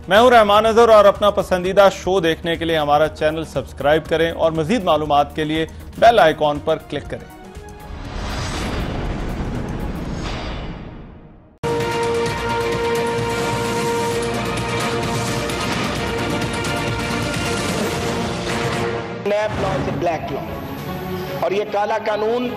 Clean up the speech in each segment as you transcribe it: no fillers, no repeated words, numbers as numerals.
मैं हूं रहमान अजहर और अपना पसंदीदा शो देखने के लिए हमारा चैनल सब्सक्राइब करें और मजीद मालूमात के लिए बेल आइकॉन पर क्लिक करें। नैब लॉ इज ब्लैक लॉ और ये काला कानून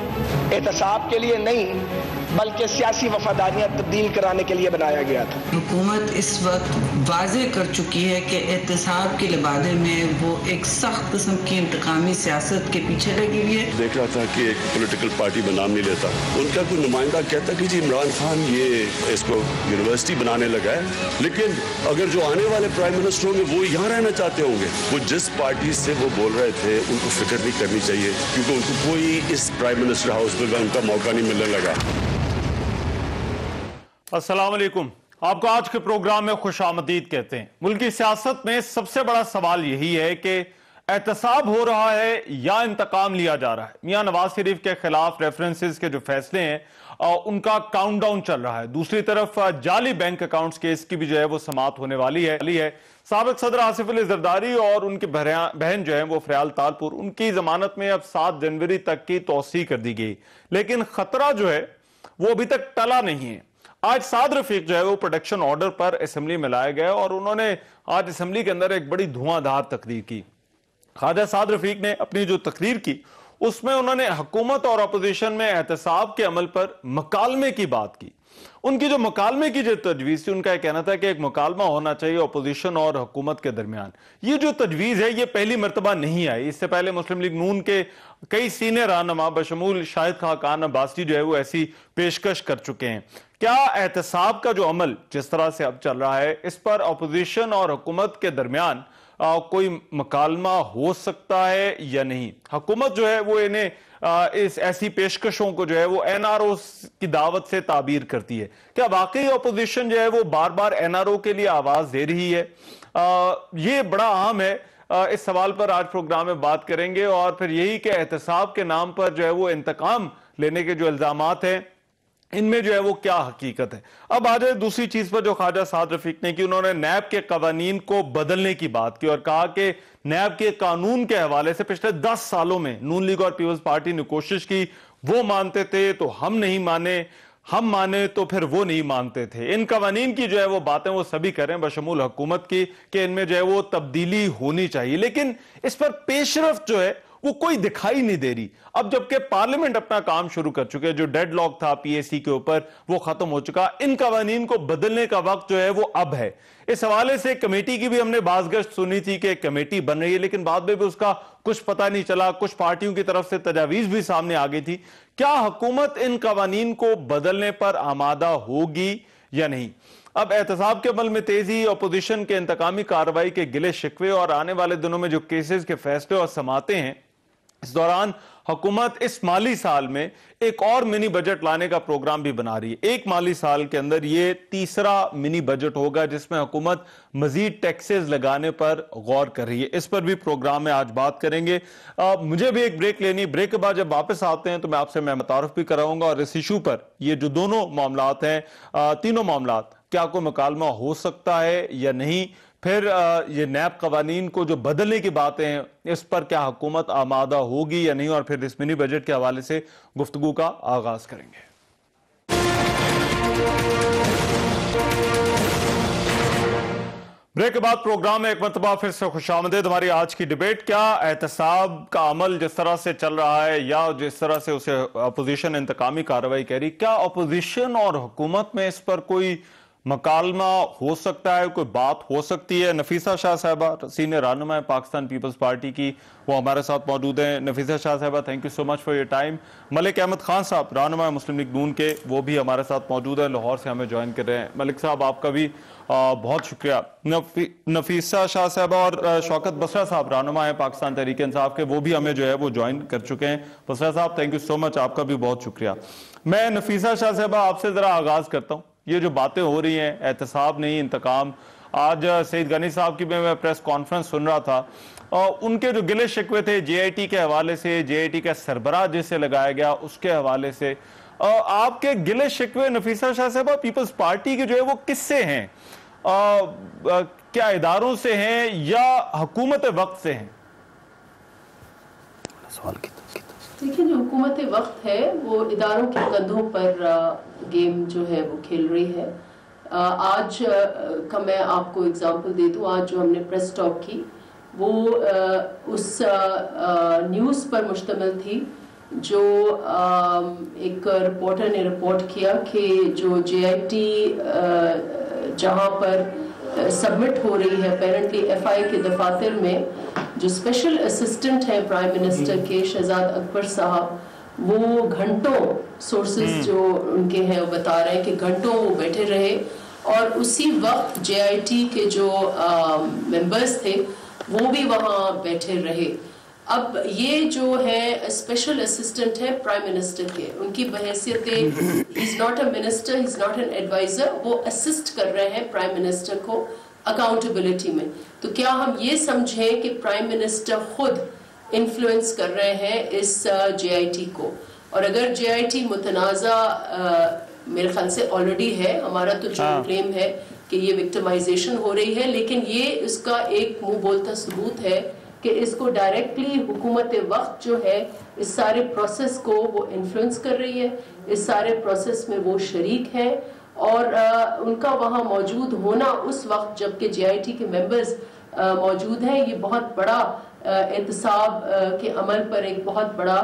एहतसाब के लिए नहीं बल्कि सियासी वफादारियां तब्दील कराने के लिए बनाया गया था। हुकूमत इस वक्त वाज़ेह कर चुकी है कि एहतसाब के लिबादे में वो एक सख्त किस्म की इंतकामी सियासत के पीछे लगी हुई है। देख रहा था कि एक पॉलिटिकल पार्टी में नाम नहीं लेता, उनका कोई नुमाइंदा कहता कि जी इमरान खान ये इसको यूनिवर्सिटी बनाने लगा है, लेकिन अगर जो आने वाले प्राइम मिनिस्टर होंगे वो यहाँ रहना चाहते होंगे। वो जिस पार्टी से वो बोल रहे थे उनको फिक्र नहीं करनी चाहिए क्योंकि उनको कोई इस प्राइम मिनिस्टर हाउस में उनका मौका नहीं मिलने लगा। अस्सलाम वालेकुम, आपको आज के प्रोग्राम में खुशामदीद कहते हैं। मुल्क की सियासत में सबसे बड़ा सवाल यही है कि एहतसाब हो रहा है या इंतकाम लिया जा रहा है। मियां नवाज शरीफ के खिलाफ रेफरेंसेस के जो फैसले हैं उनका काउंटडाउन चल रहा है। दूसरी तरफ जाली बैंक अकाउंट्स केस की भी जो है वो समाअत होने वाली है। साबिक सदर आसिफ अली जरदारी और उनकी बहन जो है वो फरियाल तालपुर, उनकी जमानत में अब 7 जनवरी तक की तौसीह कर दी गई, लेकिन खतरा जो है वो अभी तक टला नहीं है। आज साद रफीक जो है वो प्रोटेक्शन ऑर्डर पर असेंबली में लाए गए और उन्होंने आज असेंबली के अंदर एक बड़ी धुआंधार तकरीर की। ख्वाजा साद रफीक ने अपनी जो तकरीर की उसमें उन्होंने हुकूमत और अपोजिशन में एहतसाब के अमल पर मकालमे की बात की। उनकी जो मकालमे की जो तजवीज थी, उनका कहना था कि एक मकालमा होना चाहिए अपोजिशन और हुकूमत के दरमियान। ये जो तजवीज है ये पहली मरतबा नहीं आई। इससे पहले मुस्लिम लीग नून के कई सीनियर रहनुमा बशमूल शाहिद खान अब्बासी जो है वो ऐसी पेशकश कर चुके हैं। क्या एहतसाब का जो अमल जिस तरह से अब चल रहा है इस पर अपोजिशन और हुकूमत के दरमियान कोई मकालमा हो सकता है या नहीं? हुकूमत जो है वो इन्हें इस ऐसी पेशकशों को जो है वो एनआरओ की दावत से ताबीर करती है। क्या वाकई अपोजिशन जो है वो बार बार एनआरओ के लिए आवाज दे रही है? ये बड़ा अहम है। इस सवाल पर आज प्रोग्राम में बात करेंगे और फिर यही कि एहतसाब के नाम पर जो है वो इंतकाम लेने के जो इल्जामात हैं इनमें जो है वो क्या हकीकत है। अब आ जाए दूसरी चीज पर जो ख्वाजा साद रफीक ने की, उन्होंने नैब के कवानीन को बदलने की बात की और कहा कि नैब के कानून के हवाले से पिछले 10 सालों में नून लीग और पीपल्स पार्टी ने कोशिश की, वो मानते थे तो हम नहीं माने, हम माने तो फिर वो नहीं मानते थे। इन कवानीन की जो है वो बातें वो सभी करें बशमूल हुकूमत की कि इनमें जो है वो तब्दीली होनी चाहिए, लेकिन इस पर पेशरफ्त जो है वो कोई दिखाई नहीं दे रही। अब जबकि पार्लियामेंट अपना काम शुरू कर चुके हैं, जो डेडलॉक था पीएसी के ऊपर वो खत्म हो चुका। इन कवानीन को बदलने का वक्त जो है वो अब है। इस हवाले से कमेटी की भी हमने बाज़गश्त सुनी थी कि कमेटी बन रही है, लेकिन बाद में भी उसका कुछ पता नहीं चला। कुछ पार्टियों की तरफ से तजावीज भी सामने आ गई थी। क्या हुकूमत इन कवानीन को बदलने पर आमादा होगी या नहीं? अब एहतसाब के अमल में तेजी, अपोजिशन के इंतकामी कार्रवाई के गिले शिकवे और आने वाले दिनों में जो केसेस के फैसले और समाते हैं, इस दौरान हुकूमत इस माली साल में एक और मिनी बजट लाने का प्रोग्राम भी बना रही है। एक माली साल के अंदर ये तीसरा मिनी बजट होगा जिसमें हुकूमत मजीद टैक्सेस लगाने पर गौर कर रही है। इस पर भी प्रोग्राम में आज बात करेंगे। मुझे भी एक ब्रेक लेनी, ब्रेक के बाद जब वापस आते हैं तो मैं आपसे मुतारफ भी कराऊंगा और इस इशू पर ये जो दोनों मामलात हैं, तीनों मामलात, क्या कोई मुकालमा हो सकता है या नहीं, फिर ये नैब कवानीन को जो बदलने की बातें हैं इस पर क्या हुकूमत आमादा होगी या नहीं, और फिर इस मिनी बजट के हवाले से गुफ्तगू का आगाज करेंगे। ब्रेक के बाद प्रोग्राम में एक मरतबा फिर से खुशामदीद। हमारी आज की डिबेट, क्या एहतसाब का अमल जिस तरह से चल रहा है या जिस तरह से उसे अपोजिशन इंतकामी कार्रवाई कह रही, क्या अपोजिशन और हुकूमत में इस पर कोई मकालमा हो सकता है, कोई बात हो सकती है? नफीसा शाह साहबा सीनियर रहनुमा है पाकिस्तान पीपल्स पार्टी की, वो हमारे साथ मौजूद हैं। नफीसा शाह साहबा, thank you so much for your time. Malik Ahmad Khan साहब रहनुमा मुस्लिम लीग नून के, वो भी हमारे साथ मौजूद है, लाहौर से हमें ज्वाइन कर रहे हैं। मलिक साहब आपका भी बहुत शुक्रिया। नफीसा शाह साहबा और शौकत बसरा साहब रहनुमा है पाकिस्तान तहरीक इंसाफ के, वो भी हमें जो है वो ज्वाइन कर चुके हैं। बसरा साहब थैंक यू सो मच, आपका भी बहुत शुक्रिया। मैं नफीसा शाह साहबा आपसे जरा आगाज करता हूँ। ये जो बातें हो रही हैं, एहतसाब नहीं इंतकाम, आज सईद गनी साहब की मैं प्रेस कॉन्फ्रेंस सुन रहा था और उनके जो गिले शिकवे थे जेआईटी के हवाले से, जेआईटी का सरबराह जिसे लगाया गया उसके हवाले से, आपके गिले शिकवे नफीसा शाह साहबा पीपल्स पार्टी के जो है वो किससे हैं? کیا اداروں سے ہیں یا حکومت وقت سے ہیں؟ دیکھیں جو حکومت وقت ہے وہ اداروں کے کندھوں پر گیم جو ہے وہ کھیل رہی ہے. آج کا میں آپ کو اگزامپل دے دوں, آج جو ہم نے پریس ٹاک کی وہ اس نیوز پر مشتمل تھی جو ایک رپورٹر نے رپورٹ کیا کہ جو JIT جہاں پر سبمٹ ہو رہی ہے اپیرنٹلی FI کے دفاتر میں, جو اسپیشل اسسٹنٹ ہیں پرائم منسٹر کے شہزاد اکبر صاحب, وہ گھنٹوں سورسز جو ان کے ہیں وہ بتا رہے ہیں کہ گھنٹوں وہ بیٹھے رہے اور اسی وقت JIT کے جو ممبرز تھے وہ بھی وہاں بیٹھے رہے. اب یہ جو ہے اسپیشل اسسٹنٹ ہے پرائم منسٹر کے, ان کی بحیثیت he's not a minister, he's not an advisor, وہ اسسٹ کر رہے ہیں پرائم منسٹر کو اکاؤنٹیبلٹی میں. تو کیا ہم یہ سمجھیں کہ پرائم منسٹر خود انفلوئنس کر رہے ہیں اس JIT کو؟ اور اگر JIT متنازع میرے خیال سے آلریڈی ہے, ہمارا تو جو کلیم ہے کہ یہ وکٹمائزیشن ہو رہی ہے, لیکن یہ اس کا ایک منہ بولتا ثبوت ہے کہ اس کو ڈائریکٹلی حکومت وقت جو ہے اس سارے پروسیس کو وہ انفلوئنس کر رہی ہے, اس سارے پروسیس میں وہ شریک ہے, اور ان کا وہاں موجود ہونا اس وقت جب کہ JIT کے ممبرز موجود ہیں, یہ بہت بڑا احتساب کے عمل پر ایک بہت بڑا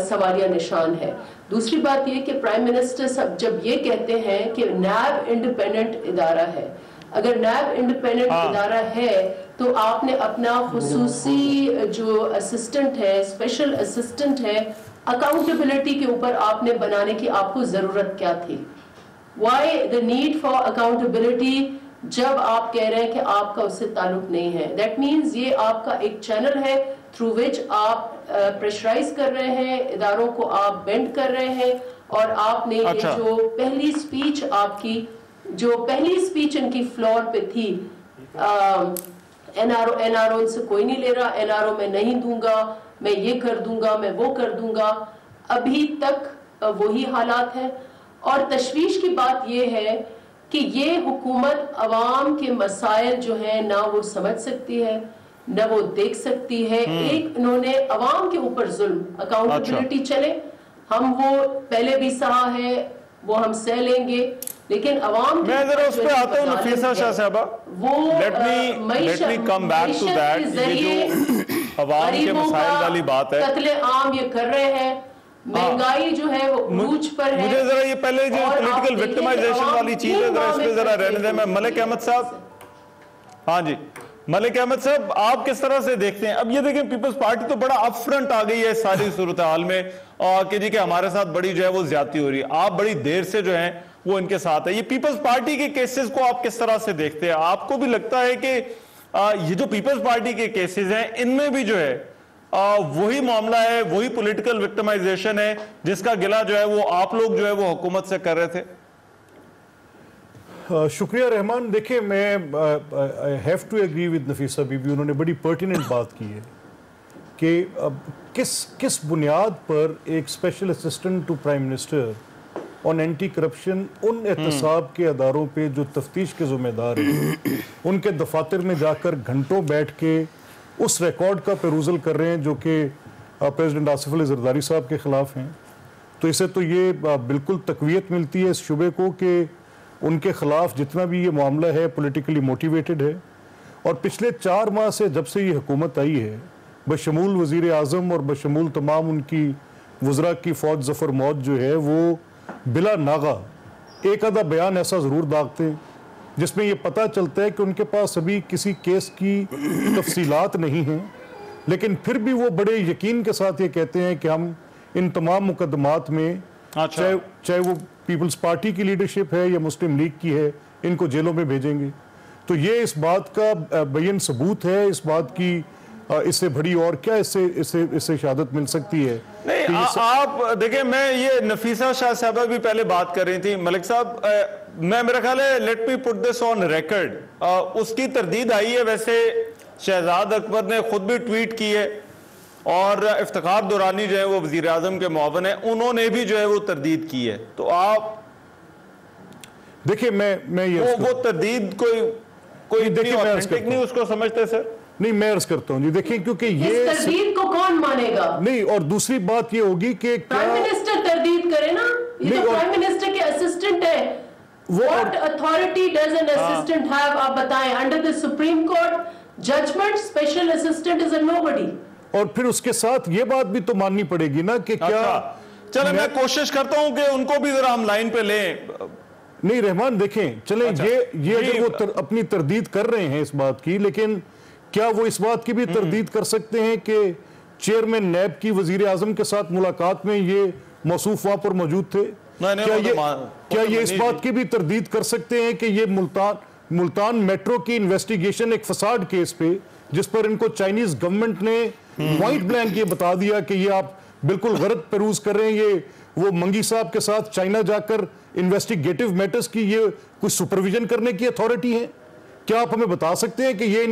سوالیہ نشان ہے. دوسری بات یہ کہ پرائم منسٹر جب یہ کہتے ہیں کہ نیب انڈیپینڈنٹ ادارہ ہے, اگر نیب انڈیپینڈنٹ ادارہ ہے تو آپ نے اپنا خصوصی جو اسسٹنٹ ہے, اسپیشل اسسٹنٹ ہے, اکاؤنٹیبلٹی کے اوپر آپ نے بنانے کی آپ کو ضرورت کیا تھی؟ Why the need for accountability جب آپ کہہ رہے ہیں کہ آپ کا اس سے تعلق نہیں ہے؟ دیٹ مینز یہ آپ کا ایک چینل ہے تھرو وچ آپ پریشرائز کر رہے ہیں, اداروں کو آپ بینڈ کر رہے ہیں, اور آپ نے یہ جو پہلی سپیچ آپ کی, جو پہلی سپیچ ان کی فلور پہ تھی, NRO ان سے کوئی نہیں لے رہا, NRO میں نہیں دوں گا, میں یہ کر دوں گا, میں وہ کر دوں گا, ابھی تک وہی حالات ہیں. اور تشویش کی بات یہ ہے کہ یہ حکومت عوام کے مسائل جو ہیں نہ وہ سمجھ سکتی ہے نہ وہ دیکھ سکتی ہے. ایک انہوں نے عوام کے اوپر ظلم, اکاؤنٹیبلٹی چلے, ہم وہ پہلے بھی سہا ہے, وہ ہم سہ لیں گے, لیکن عوام میں ذرا اس پہ آتا ہوں نفیسہ شاہ صاحبہ, let me come back to that. یہ جو عوام کے مسائل والی بات ہے, قتل عام یہ کر رہے ہیں, مہنگائی جو ہے وہ عروج پر ہے. مجھے ذرا یہ پہلے جو پولیٹیکل وکٹمائزیشن والی چیز ہے ذرا اس پہ ذرا رہنے دیں. میں ملک احمد صاحب, ہاں جی ملک احمد صاحب, آپ کس طرح سے دیکھتے ہیں؟ اب یہ دیکھیں پیپلز پارٹی تو بڑا اپ فرنٹ آ گئی ہے ساری صورتحال میں کہ جی کہ ہمارے ساتھ بڑی جو ہے وہ زیادتی ہو رہی ہے, آپ بڑی دیر سے جو ہیں وہ ان کے ساتھ ہے. یہ پیپلز پارٹی کے کیسز کو آپ کس طرح سے دیکھتے ہیں؟ آپ کو بھی لگتا ہے کہ یہ جو پیپلز پارٹی کے کیسز ہیں ان میں بھی جو ہے وہی معاملہ ہے, وہی پولیٹیکل وکٹمائزیشن ہے جس کا گلہ جو ہے وہ آپ لوگ جو ہے وہ حکومت سے کر رہے تھے؟ شکریہ رحمان. دیکھیں میں have to agree with Nafisa بی بی, انہوں نے بڑی پرٹیننٹ بات کی ہے کہ کس بنیاد پر ایک special assistant to prime minister on anti corruption ان احتساب کے اداروں پہ جو تفتیش کے ذمہ دار ہیں ان کے دفاتر میں جا کر گھنٹوں بیٹھ کے اس ریکارڈ کا پیروزل کر رہے ہیں جو کہ پریزیڈنٹ آصف علی زرداری صاحب کے خلاف ہیں. تو اسے تو یہ بالکل تقویت ملتی ہے اس شعبے کو کہ ان کے خلاف جتنا بھی یہ معاملہ ہے پولیٹیکلی موٹیویٹڈ ہے. اور پچھلے 4 ماہ سے جب سے یہ حکومت آئی ہے, بشمول وزیر اعظم اور بشمول تمام ان کی وزراء کی فوج ظفر موت جو ہے وہ بلا ناغہ ایک آدھا بیان ایسا ضرور داغتے ہیں جس میں یہ پتہ چلتا ہے کہ ان کے پاس ابھی کسی کیس کی تفصیلات نہیں ہیں, لیکن پھر بھی وہ بڑے یقین کے ساتھ یہ کہتے ہیں کہ ہم ان تمام مقدمات میں چاہے وہ پیپلز پارٹی کی لیڈرشپ ہے یا مسلم لیگ کی ہے, ان کو جیلوں میں بھیجیں گے. تو یہ اس بات کا بین ثبوت ہے, اس بات کی اس سے بڑی اور کیا اس سے شہادت مل سکتی ہے؟ نہیں آپ دیکھیں, میں یہ نفیسہ شاہ صاحبہ بھی پہلے بات کر رہی تھی. ملک صاحب میں میرا خیال ہے let me put this on record, اس کی تردید آئی ہے. ویسے شہزاد اکبر نے خود بھی ٹویٹ کی ہے اور افتخار دورانی جو ہے وہ وزیر اعظم کے معاون ہیں, انہوں نے بھی جو ہے وہ تردید کی ہے. تو آپ देखिए मैं ये वो तरदीद कोई देखिए, मैं अर्ज करता हूं। नहीं उसको समझते सर? नहीं, मैं अर्ज करता हूँ जी, देखिए क्योंकि ये इस तरदीद को कौन मानेगा? नहीं, और दूसरी बात ये होगी कि प्राइम मिनिस्टर तरदीद करे ना, ये नहीं, तो प्राइम मिनिस्टर के असिस्टेंट है। What authority does an assistant have? आप बताएं। Under the Supreme Court judgment, special assistant is a nobody. और फिर उसके साथ ये बात भी तो माननी पड़ेगी ना कि क्या चले मैं कोशिश करता हूं कि उनको भी जरा हम लाइन पे लें। नहीं रहमान, देखें चलें, ये अगर वो अपनी तरदीद कर रहे हैं इस बात की, लेकिन क्या वो इस बात की भी तरदीद कर सकते हैं कि चेयरमैन नैब की वजीर आजम के साथ मुलाकात में ये मौसूफ वहां पर मौजूद थे? क्या ये इस बात की भी तरदीद कर सकते हैं कि ये मुल्तान मेट्रो की इन्वेस्टिगेशन एक फसाड केस पे, जिस पर इनको चाइनीज गवर्नमेंट ने पॉइंट ब्लैंक ये बता दिया कि ये आप बिल्कुल गलत पेरूज कर रहे हैं, ये वो मंगी साहब के साथ चाइना जाकर इन्वेस्टिगेटिव मैटर्स की ये कुछ सुपरविजन करने की अथॉरिटी है? क्या आप हमें बता सकते हैं कि ये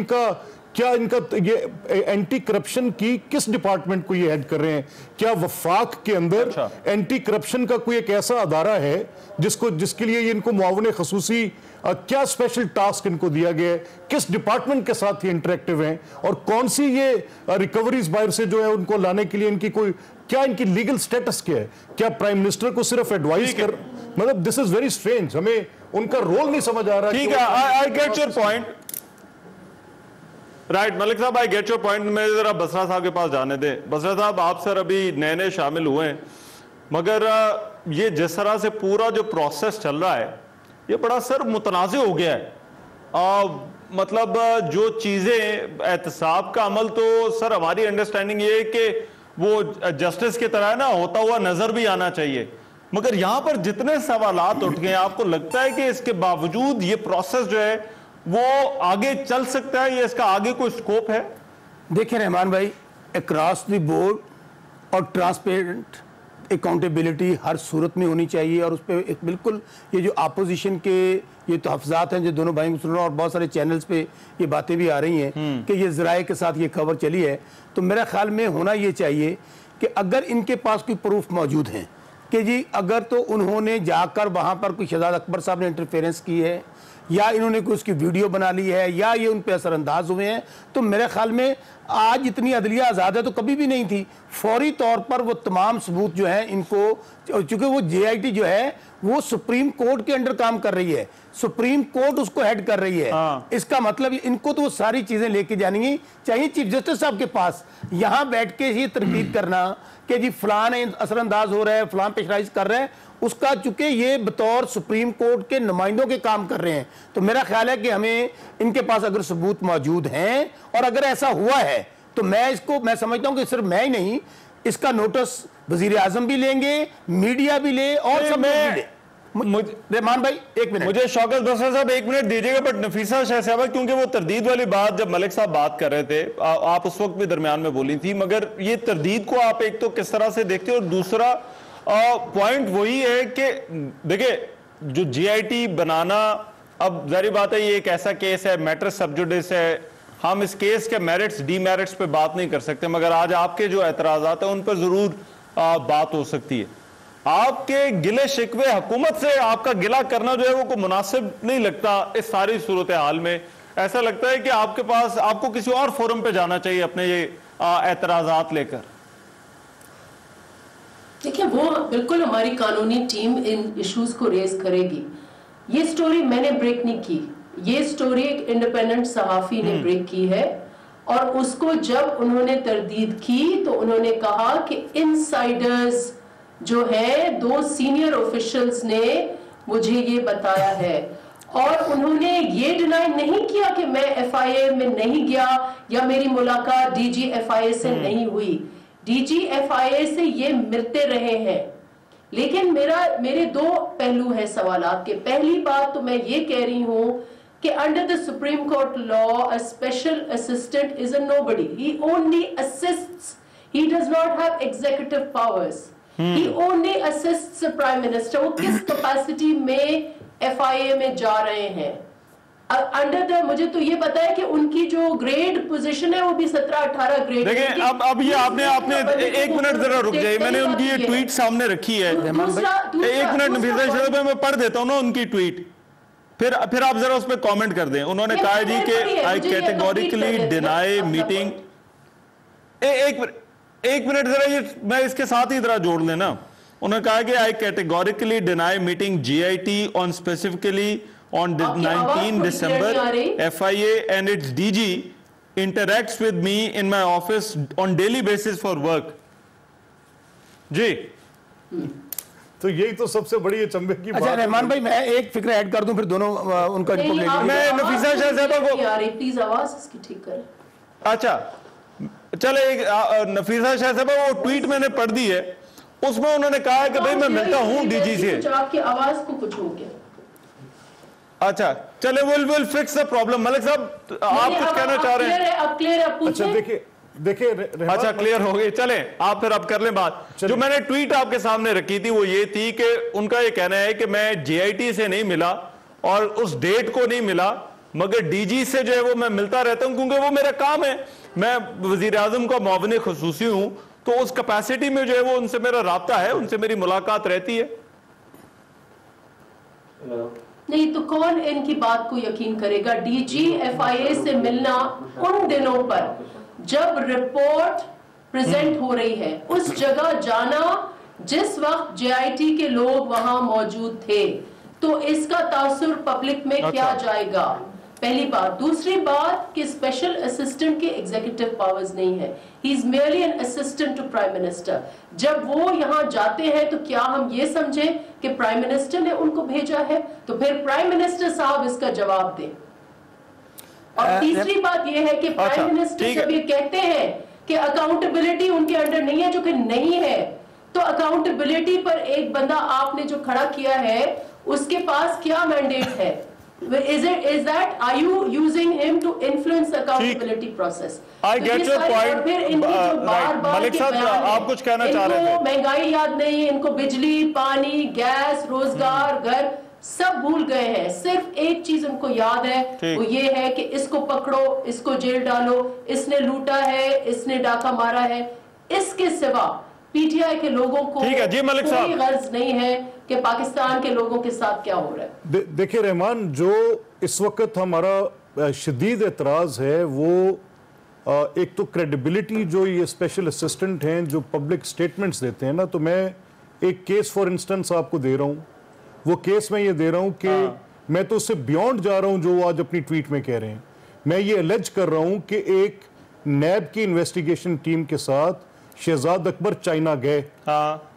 ये एंटी करप्शन की किस डिपार्टमेंट को ये हेड कर रहे हैं? क्या वफाक के अंदर एंटी करप्शन का कोई एक ऐसा अदारा है जिसके लिए ये इनको मुआवने खसूसी क्या स्पेशल टास्क इनको दिया गया है? किस डिपार्टमेंट के साथ ये इंटरेक्टिव हैं? और कौन सी ये रिकवरीज बाहर से जो है उनको लाने के लिए इनकी लीगल स्टेटस क्या है? क्या प्राइम मिनिस्टर को सिर्फ एडवाइस कर, मतलब दिस इज वेरी स्ट्रेंज, हमें उनका रोल नहीं समझ आ रहा। ठीक है, I get your point, right Malik साहब, आई गेट योर पॉइंट। मैं जरा बसरा साहब के पास जाने दें। बसरा साहब, आप सर अभी नए नए शामिल हुए हैं, मगर ये जिस तरह से पूरा जो प्रोसेस चल रहा है ये बड़ा सर मुतनाज़ हो गया है। मतलब जो चीजें एहतसाब का अमल, तो सर हमारी अंडरस्टैंडिंग ये है कि वो जस्टिस की तरह ना होता हुआ नजर भी आना चाहिए, मगर यहां पर जितने सवालात उठ गए, आपको लगता है कि इसके बावजूद ये प्रोसेस जो है वो आगे चल सकता है, या इसका आगे कोई स्कोप है? देखिए रहमान भाई, अक्रॉस द बोर्ड और ट्रांसपेरेंट अकाउंटेबिलिटी हर सूरत में होनी चाहिए, और उस पर एक बिल्कुल ये जो अपोजिशन के ये तहफ़्ज़ात हैं जो दोनों भाइयों को सुन रहा हूं, और बहुत सारे चैनल्स पे ये बातें भी आ रही हैं कि ये ज़राए के साथ ये खबर चली है, तो मेरा ख्याल में होना ये चाहिए कि अगर इनके पास कोई प्रूफ मौजूद हैं कि जी अगर तो उन्होंने जाकर वहाँ पर कोई शहजाद अकबर साहब ने इंटरफेरेंस की है, या इन्होंने कोई उसकी वीडियो बना ली है, या ये उन पर असरअंदाज हुए हैं, तो मेरे ख्याल में आज इतनी अदलिया आज़ाद है तो कभी भी नहीं थी। फौरी तौर पर वो तमाम सबूत जो हैं इनको, चूँकि वो JIT जो है वो सुप्रीम कोर्ट के अंडर काम कर रही है, सुप्रीम कोर्ट उसको हेड कर रही है, इसका मतलब इनको तो वो सारी चीज़ें लेके जानी चाहिए चीफ जस्टिस साहब के पास। यहाँ बैठ के ये तरकीब करना कि जी फलान असरअंदाज हो रहा है, फलान पेशराइज कर रहे हैं, उसका चूंकि ये बतौर सुप्रीम कोर्ट के नुमाइंदों के काम कर रहे हैं, तो मेरा ख्याल है कि हमें इनके पास अगर सबूत मौजूद हैं और अगर ऐसा हुआ है तो मैं समझता हूं कि सिर्फ मैं ही नहीं, इसका नोटिस वजीर आजम भी लेंगे, मीडिया भी ले और सब भी ले। रहमान भाई एक मिनट, मुझे शौकत बसरा साहब एक मिनट दीजिएगा, बट नफीसा शहजादा, क्योंकि वो तरदीद वाली बात जब मलिक साहब बात कर रहे थे, आप उस वक्त भी दरमियान में बोली थी, मगर ये तरदीद को आप एक तो किस तरह से देखते हो, और दूसरा पॉइंट वही है कि देखिए जो JIT बनाना, अब जारी बात है ये एक ऐसा केस है, मैटर सब जुडिस है, हम इस केस के मेरिट्स डीमेरिट्स पे बात नहीं कर सकते, मगर आज आपके जो एतराजात हैं उन पर जरूर बात हो सकती है। आपके गिले शिकवे हुकूमत से आपका गिला करना जो है वो को मुनासिब नहीं लगता इस सारी सूरत हाल में। ऐसा लगता है कि आपको किसी और फोरम पे जाना चाहिए अपने ये एतराजात लेकर। देखिए, वो बिल्कुल हमारी कानूनी टीम इन इश्यूज को रेज करेगी। ये स्टोरी मैंने ब्रेक नहीं की, ये स्टोरी एक इंडिपेंडेंट सहाफी ने ब्रेक की है, और उसको जब उन्होंने तरदीद की तो उन्होंने कहा कि इनसाइडर्स जो है 2 सीनियर ऑफिशियल्स ने मुझे ये बताया है, और उन्होंने ये डिनाई नहीं किया कि मैं FIA में नहीं गया या मेरी मुलाकात DG FIA से नहीं हुई। DG FIA से ये मिलते रहे हैं, लेकिन मेरे 2 पहलू हैं सवालात के। पहली बात तो मैं ये कह रही हूं कि under the supreme court law a special assistant is a nobody, he only assists, he does not have executive powers, he only assists the prime minister. वो किस कैपेसिटी में FIA में जा रहे हैं? अंडर द, मुझे तो ये पता है कि उनकी जो ग्रेड पोजीशन है वो भी 17-18 ग्रेड। देखिए अब ये आपने एक मिनट जरा रुक जाइए, मैंने उनकी ये ट्वीट सामने रखी है, एक मिनट नफीसा, मैं पढ़ देता हूँ ना उनकी ट्वीट। پھر آپ ذرا اس پہ کامنٹ کر دیں. انہوں نے کہا جی کہ آئی کیٹیگوریکلی ڈینائی میٹنگ. ایک منٹ ذرا یہ میں اس کے ساتھ ہی ذرا جوڑ لینا. انہوں نے کہا کہ I categorically deny meeting GIT on specifically on 19 December FIA and its DG interacts with me in my office on daily basis for work. جی تو یہی تو سب سے بڑی چمبے کی بات. اچھا رحمان بھائی میں ایک فکر ایڈ کر دوں پھر دونوں ان کا میں نفیسہ شہزادہ کو پلیز آواز اس کی ٹھیک کریں. اچھا چلے نفیسہ شہزادہ وہ ٹویٹ میں نے پڑھ دی ہے, اس میں انہوں نے کہا کہ بھئی میں ملتا ہوں DG سے. آپ کی آواز کو کچھ ہو گیا. اچھا چلے we'll fix the problem. ملک صاحب آپ کچھ کہنا چاہ رہے ہیں؟ اب کلیئر ہے, پوچھیں. اچھا دیکھیں اچھا کلیئر ہو گئی. چلیں آپ پھر اب کر لیں بات. جو میں نے ٹویٹ آپ کے سامنے رکھی تھی وہ یہ تھی کہ ان کا یہ کہنا ہے کہ میں GIT سے نہیں ملا اور اس ڈیٹ کو نہیں ملا, مگر DG سے جو ہے وہ میں ملتا رہتا ہوں کیونکہ وہ میرا کام ہے. میں وزیر اعظم کا معاون خصوصی ہوں, تو اس کیپیسٹی میں جو ہے وہ ان سے میرا رابطہ ہے, ان سے میری ملاقات رہتی ہے. نہیں تو کون ان کی بات کو یقین کرے گا؟ DG FIA سے ملنا ان دنوں پر جب رپورٹ پریزنٹ ہو رہی ہے, اس جگہ جانا جس وقت GIT کے لوگ وہاں موجود تھے, تو اس کا تاثر پبلک میں کیا جائے گا؟ پہلی بات. دوسری بات کہ اسپیشل اسسٹنٹ کے ایگزیکٹو پاورز نہیں ہے, he is merely an assistant to prime minister. جب وہ یہاں جاتے ہیں تو کیا ہم یہ سمجھیں کہ پرائم منسٹر نے ان کو بھیجا ہے؟ تو پھر پرائم منسٹر صاحب اس کا جواب دیں. اور تیسری بات یہ ہے کہ پرائم منسٹر جب یہ کہتے ہیں کہ اکاؤنٹیبلٹی ان کے انڈر نہیں ہے, جو کہ نہیں ہے, تو اکاؤنٹیبلٹی پر ایک بندہ آپ نے جو کھڑا کیا ہے اس کے پاس کیا مینڈیٹ ہے؟ Is that, are you using him to influence the accountability process? I get your point. پھر ان کی جو بار بار ملک صاحب آپ کچھ کہنا چاہ رہے تھے. ان کو مہنگائی یاد نہیں ہے, ان کو بجلی, پانی, گیس, روزگار, گھر سب بھول گئے ہیں. صرف ایک چیز ان کو یاد ہے, وہ یہ ہے کہ اس کو پکڑو, اس کو جیل ڈالو, اس نے لوٹا ہے, اس نے ڈاکہ مارا ہے. اس کے سوا PTI کے لوگوں کو کوئی غرض نہیں ہے کہ پاکستان کے لوگوں کے ساتھ کیا ہو رہا ہے. دیکھیں رحمان, جو اس وقت ہمارا شدید اعتراض ہے وہ ایک تو کریڈیبلٹی, جو یہ اسپیشل اسسٹنٹ ہیں جو پبلک سٹیٹمنٹس دیتے ہیں نا, تو میں ایک کیس فار انسٹنس آپ کو دے رہا ہوں. وہ کیس میں یہ دے رہا ہوں کہ میں تو اس سے بیونڈ جا رہا ہوں جو وہ آج اپنی ٹویٹ میں کہہ رہے ہیں. میں یہ الیج کر رہا ہوں کہ ایک نیب کی انویسٹیگیشن ٹیم کے ساتھ شہزاد اکبر چائنا گئے,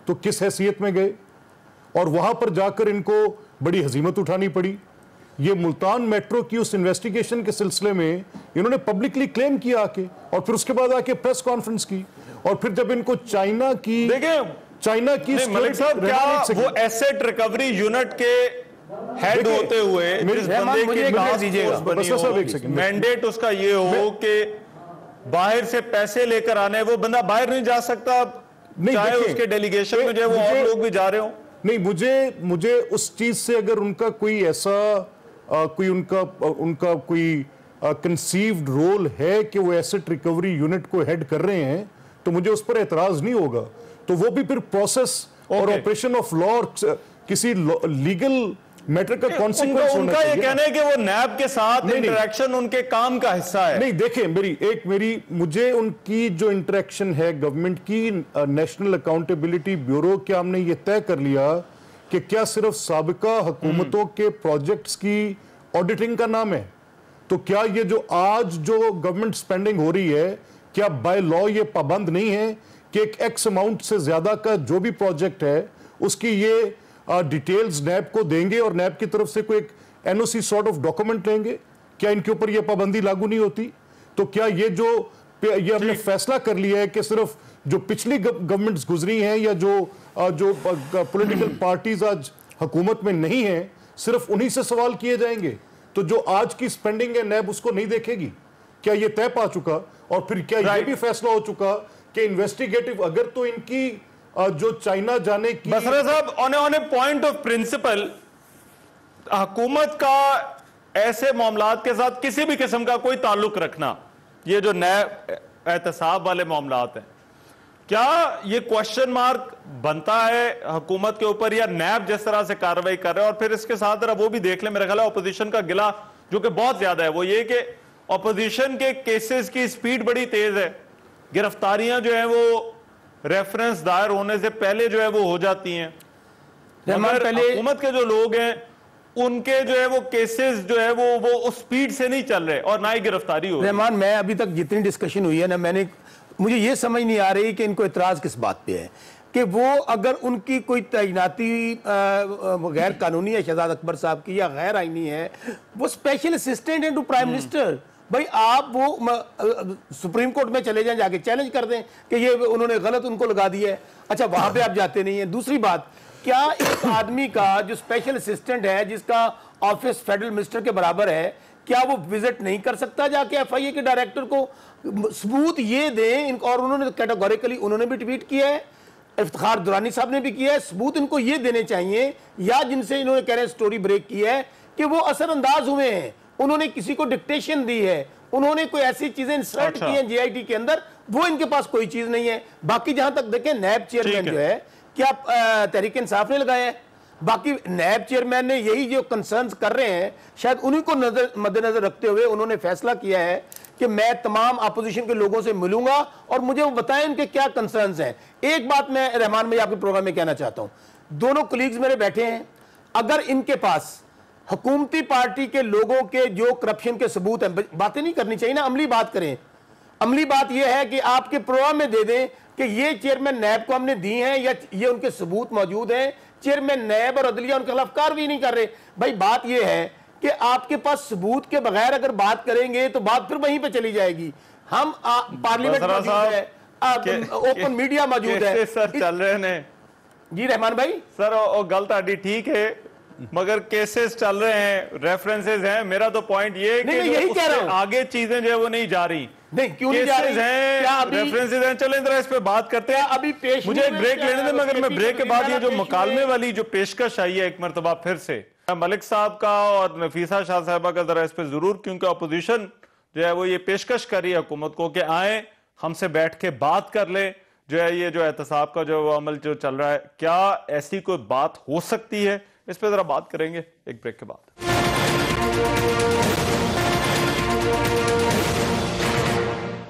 تو کس حیثیت میں گئے, اور وہاں پر جا کر ان کو بڑی ہزیمت اٹھانی پڑی. یہ ملتان میٹرو کی اس انویسٹیگیشن کے سلسلے میں انہوں نے پبلکلی کلیم کیا آکے, اور پھر اس کے بعد آکے پریس کانفرنس کی, اور پھر جب ان کو چائنا کی ملک صاحب کیا وہ ایسٹ ریکوری یونٹ کے ہیڈ ہوتے ہوئے مینڈیٹ اس کا یہ ہو کہ باہر سے پیسے لے کر آنے, وہ بندہ باہر نہیں جا سکتا چاہے اس کے ڈیلیگیشن میں جو ہے وہ اور لوگ بھی جا رہے ہوں؟ نہیں, مجھے اس چیز سے اگر ان کا کوئی ایسا کوئی ان کا کوئی کنسیوڈ رول ہے کہ وہ ایسٹ ریکوری یونٹ کو ہیڈ کر رہے ہیں, تو مجھے اس پر اعتراض نہیں ہوگا. تو وہ بھی پھر پروسیس اور آپریشن آف لا اور کسی لیگل میٹر کا کانسیکوینس ہونا چاہیے. ان کا یہ کہنا ہے کہ وہ نیب کے ساتھ انٹریکشن ان کے کام کا حصہ ہے. نہیں دیکھیں, مجھے ان کی جو انٹریکشن ہے گورنمنٹ کی نیشنل اکاؤنٹیبلٹی بیورو, کیا ہم نے یہ طے کر لیا کہ کیا صرف سابقہ حکومتوں کے پروجیکٹس کی آڈیٹنگ کا نام ہے؟ تو کیا یہ جو آج جو گورنمنٹ سپینڈنگ ہو رہی ہے, کیا بائی لا یہ پابند نہیں ہے کہ ایک ایکس اماؤنٹ سے زیادہ کا جو بھی پروجیکٹ ہے اس کی یہ ڈیٹیلز نیب کو دیں گے, اور نیب کی طرف سے کوئی ایک NOC سارٹ آف ڈاکومنٹ لیں گے؟ کیا ان کے اوپر یہ پابندی لاگو نہیں ہوتی؟ تو کیا یہ ہم نے فیصلہ کر لیا ہے کہ صرف جو پچھلی گورنمنٹس گزری ہیں یا جو پولیٹیکل پارٹیز آج حکومت میں نہیں ہیں, صرف انہی سے سوال کیے جائیں گے؟ تو جو آج کی سپینڈنگ ہے نیب اس کو نہیں دیکھے گی؟ کیا یہ طے پا چکا؟ اور پھر کیا یہ بھی فیصلہ ہو چکا کہ انویسٹیگیٹو, اگر تو ان کی جو چائنا جانے کی بسرا صاحب آن اے پوائنٹ آف پرنسپل, حکومت کا ایسے معاملات کے ساتھ کسی بھی قسم کا کوئی تعلق رکھنا, یہ جو نئے احتساب والے معاملات ہیں, کیا یہ کوشچن مارک بنتا ہے حکومت کے اوپر یا نیب جس طرح سے کارروائی کر رہے ہیں؟ اور پھر اس کے ساتھ ذرا وہ بھی دیکھ لیں، میرا خیال ہے اپوزیشن کا گلہ جو کہ بہت زیادہ ہے وہ یہ کہ اپوزیشن کے کیسز کی سپیڈ بڑی تیز ہے، گرفتاریاں جو ہیں وہ ریفرنس دائر ہونے سے پہلے جو ہے وہ ہو جاتی ہیں، مگر حکومت کے جو لوگ ہیں ان کے جو ہے وہ کیسز جو ہے وہ اس سپیڈ سے نہیں چل رہے اور نہ ہی گرفتاری ہو رہی۔ رحمان، میں ابھی تک جتنی ڈسکشن ہوئی ہے نا، مجھے یہ سمجھ نہیں آ رہی کہ ان کو اعتراض کس بات پہ ہے کہ وہ اگر ان کی کوئی تعیناتی غیر قانونی ہے شہزاد اکبر صاحب کی یا غیر آئینی ہے، وہ اسپیشل اسسٹنٹ ہیں ٹو پرائم منسٹر، بھائی آپ وہ سپریم کورٹ میں چلے جائیں، جا کے چیلنج کر دیں کہ یہ انہوں نے غلط ان کو لگا دیا ہے۔ اچھا وہاں پہ آپ جاتے نہیں ہیں۔ دوسری بات، کیا ایک آدمی کا جو اسپیشل اسسٹنٹ ہے جس کا آفس فیڈرل منسٹر کے برابر ہے، کیا وہ وزٹ نہیں کر سکتا جا کے ایف آئی اے کے ڈائریکٹر کو؟ ثبوت یہ دیں، اور انہوں نے کیٹیگوریکلی انہوں نے بھی ٹویٹ کیا ہے، افتخار درانی صاحب نے بھی کیا ہے، ثبوت ان کو یہ دینے چاہیے، یا جن سے انہوں نے کہہ رہے ہیں سٹوری بریک کی ہے کہ وہ اثر انداز ہوئے ہیں، انہوں نے کسی کو ڈکٹیشن دی ہے، انہوں نے کوئی ایسی چیزیں انسرٹ کی ہیں جی آئی ٹی کے اندر، وہ ان کے پاس کوئی چیز نہیں ہے۔ باقی جہاں تک دیکھیں نیب چیئرمین جو ہے کیا تحریک انصاف نے لگایا ہے؟ باقی نیب چیئرمین نے یہی جو کنسرنز کر رہے ہیں شاید انہی کو مد نظر رکھتے ہوئے انہوں نے فیصلہ کیا ہے کہ میں تمام اپوزیشن کے لوگوں سے ملوں گا اور مجھے وہ بتائیں ان کے کیا کنسرنز ہیں۔ ایک بات میں رحمان میں آپ کے پروگرام میں کہنا چاہتا ہوں، دونوں کلیگز میرے بیٹھے ہیں، اگر ان کے پاس حکومتی پارٹی کے لوگوں کے جو کرپشن کے ثبوت ہیں، باتیں نہیں کرنی چاہیے نا، عملی بات کریں۔ عملی بات یہ ہے کہ آپ کے پروگرام میں دے دیں کہ یہ چیئرمین نیب کو ہم نے دی ہیں یا یہ ان کے ثبوت موجود ہیں، چیئرمین نیب اور عدلیہ ان کے خلاف کارروائی نہیں کر رہے۔ بھائی بات یہ ہے کہ آپ کے پاس ثبوت کے بغیر اگر بات کریں گے تو بات پھر وہیں پہ چلی جائے گی۔ ہم پارلیمنٹ موجود ہے، اوپن میڈیا موجود ہے، سر چل رہے ہیں جی رحمان بھائی۔ سر گل تہاڈی ٹھیک ہے مگر کیسز چل رہے ہیں، ریفرنسز ہیں، میرا تو پوائنٹ یہ ہے کہ اس سے آگے چیزیں جو ہے وہ نہیں جا رہی۔ نہیں کیوں نہیں جا رہی ہیں، ریفرنسز ہیں، چلیں ذرا اس پہ بات کرتے ہیں۔ ابھی پیش مجھے ایک بریک لینے دیں، مگر میں بریک کے بعد یہ جو مکالمے والی جو پیشکش آئی ہے ایک مرتبہ پھر سے ملک صاحب کا اور نفیسہ شاہ صاحبہ کا ذرا اس پہ ضرور، کیونکہ اپوزیشن جو ہے وہ یہ پیشکش کر رہی ہے حکومت کو کہ آئیں ہم سے بیٹھ کے بات کر لیں، جو ہے یہ جو احتساب کا جو عمل جو چل رہا ہے، کیا ایسی کوئی بات ہو سکتی ہے؟ اس پہ ذرا بات کریں گے ایک بریک کے بعد۔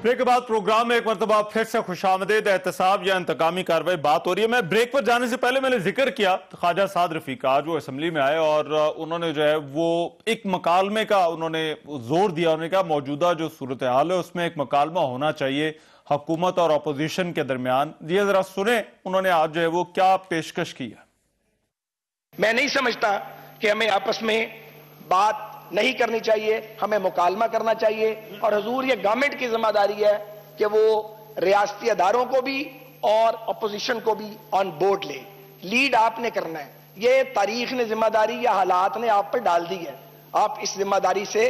بریک کے بعد پروگرام میں ایک مرتبہ پھر سے خوش آمدید۔ احتساب یا انتقامی کارروائی بات ہو رہی ہے۔ میں بریک پر جانے سے پہلے میں نے ذکر کیا خواجہ سعد رفیق کا، جو اسمبلی میں آئے اور انہوں نے جو ہے وہ ایک مکالمے کا انہوں نے زور دیا، انہوں نے کہا موجودہ جو صورتحال ہے اس میں ایک مکالمہ ہونا چاہیے حکومت اور اپوزیشن کے درمیان۔ یہ ذرا سنیں انہوں نے آج جو ہے وہ کیا پیشکش کی ہے۔ میں نہیں سمجھتا کہ ہمیں آپس میں بات نہیں کرنی چاہیے، ہمیں مکالمہ کرنا چاہیے، اور حضور یہ گورنمنٹ کی ذمہ داری ہے کہ وہ ریاستی اداروں کو بھی اور اپوزیشن کو بھی آن بورڈ لے۔ لیڈ آپ نے کرنا ہے، یہ تاریخ نے ذمہ داری یا حالات نے آپ پر ڈال دی ہے، آپ اس ذمہ داری سے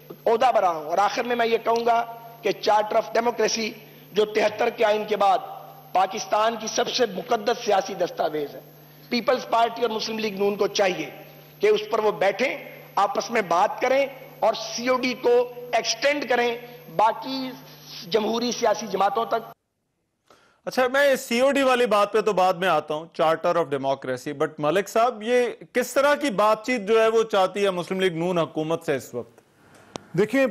عہدہ برآ ہوں۔ اور آخر میں یہ کہوں گا کہ چارٹر آف ڈیموکریسی جو 73 کے آئین کے بعد پاکستان کی سب سے مقدس سیاسی دستاویز ہے، پیپلز پارٹی اور مسلم لیگ نون کو چاہیے کہ اس پر وہ بیٹھیں، آپس میں بات کریں اور سی او ڈی کو ایکسٹینڈ کریں باقی جمہوری سیاسی جماعتوں تک۔ اچھا میں سی او ڈی والی بات پہ تو بعد میں آتا ہوں، چارٹر آف ڈیموکریسی، بٹ ملک صاحب یہ کس طرح کی بات چیت جو ہے وہ چاہتی ہے مسلم لیگ نون حکومت سے اس وقت؟ دیکھیں